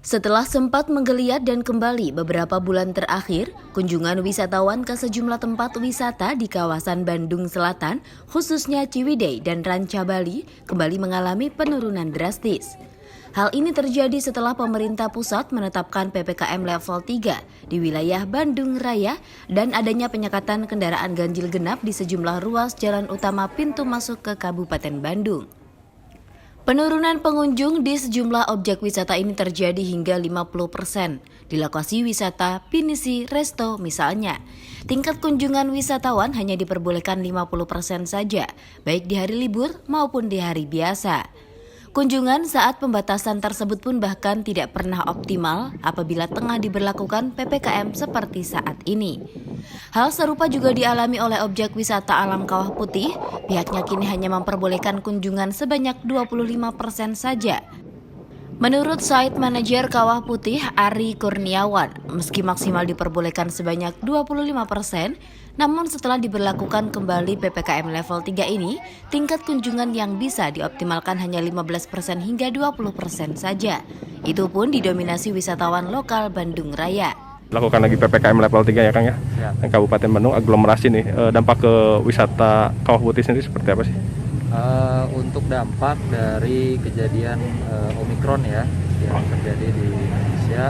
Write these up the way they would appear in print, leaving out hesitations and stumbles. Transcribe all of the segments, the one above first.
Setelah sempat menggeliat dan kembali beberapa bulan terakhir, kunjungan wisatawan ke sejumlah tempat wisata di kawasan Bandung Selatan, khususnya Ciwidey dan Ranca Bali, kembali mengalami penurunan drastis. Hal ini terjadi setelah pemerintah pusat menetapkan PPKM level 3 di wilayah Bandung Raya dan adanya penyekatan kendaraan ganjil genap di sejumlah ruas jalan utama pintu masuk ke Kabupaten Bandung. Penurunan pengunjung di sejumlah objek wisata ini terjadi hingga 50%. Di lokasi wisata Pinisi Resto misalnya, tingkat kunjungan wisatawan hanya diperbolehkan 50% saja, baik di hari libur maupun di hari biasa. Kunjungan saat pembatasan tersebut pun bahkan tidak pernah optimal apabila tengah diberlakukan PPKM seperti saat ini. Hal serupa juga dialami oleh objek wisata alam Kawah Putih. Pihaknya kini hanya memperbolehkan kunjungan sebanyak 25% saja. Menurut site manajer Kawah Putih Ari Kurniawan, meski maksimal diperbolehkan sebanyak 25%, namun setelah diberlakukan kembali PPKM level 3 ini, tingkat kunjungan yang bisa dioptimalkan hanya 15% hingga 20% saja. Itu pun didominasi wisatawan lokal Bandung Raya. Lakukan lagi PPKM level 3 ya Kang ya. Kabupaten Bandung aglomerasi nih, dampak ke wisata Kawah Putih sendiri seperti apa sih? Untuk dampak dari kejadian Omikron ya yang terjadi di Indonesia,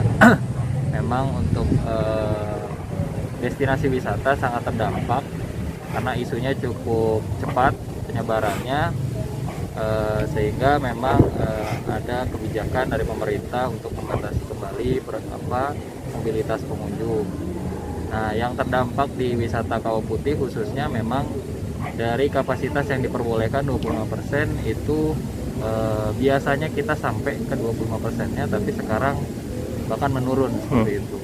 memang untuk destinasi wisata sangat terdampak karena isunya cukup cepat penyebarannya, sehingga memang ada kebijakan dari pemerintah untuk membatasi kembali mobilitas pengunjung. Nah, yang terdampak di wisata Kawah Putih khususnya memang dari kapasitas yang diperbolehkan 25% itu biasanya kita sampai ke 25%-nya, tapi sekarang bahkan menurun seperti itu.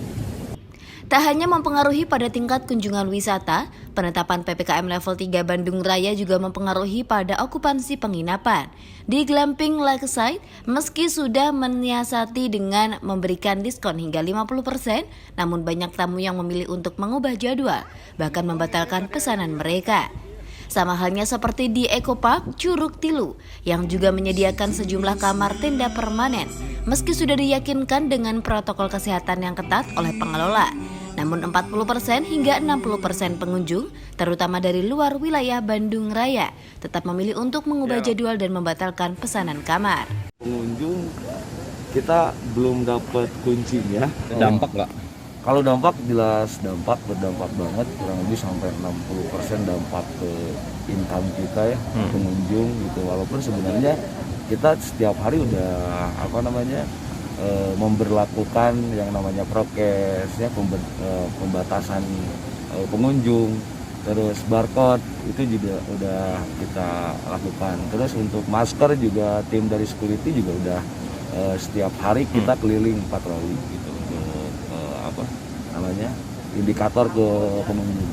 Tak hanya mempengaruhi pada tingkat kunjungan wisata, penetapan PPKM level 3 Bandung Raya juga mempengaruhi pada okupansi penginapan. Di Glamping Lakeside, meski sudah menyiasati dengan memberikan diskon hingga 50%, namun banyak tamu yang memilih untuk mengubah jadwal, bahkan membatalkan pesanan mereka. Sama halnya seperti di Eco Park Curug Tilu yang juga menyediakan sejumlah kamar tenda permanen meski sudah diyakinkan dengan protokol kesehatan yang ketat oleh pengelola. Namun 40% hingga 60% pengunjung, terutama dari luar wilayah Bandung Raya, tetap memilih untuk mengubah jadwal dan membatalkan pesanan kamar. Pengunjung kita belum dapat kuncinya. Dampak nggak? Kalau dampak jelas berdampak banget, kurang lebih sampai 60% dampak ke income kita ya, pengunjung gitu. Walaupun sebenarnya kita setiap hari udah memberlakukan yang namanya prokes ya, pembatasan pengunjung, terus barcode itu juga udah kita lakukan. Terus untuk masker juga tim dari security juga udah setiap hari kita keliling patroli gitu. Indikator ke pengunjung.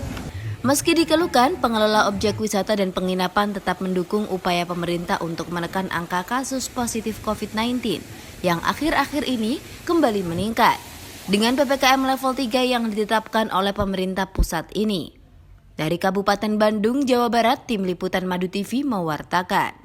Meski dikeluhkan, pengelola objek wisata dan penginapan tetap mendukung upaya pemerintah untuk menekan angka kasus positif COVID-19 yang akhir-akhir ini kembali meningkat dengan PPKM level 3 yang ditetapkan oleh pemerintah pusat ini. Dari Kabupaten Bandung, Jawa Barat, Tim Liputan Madu TV mewartakan.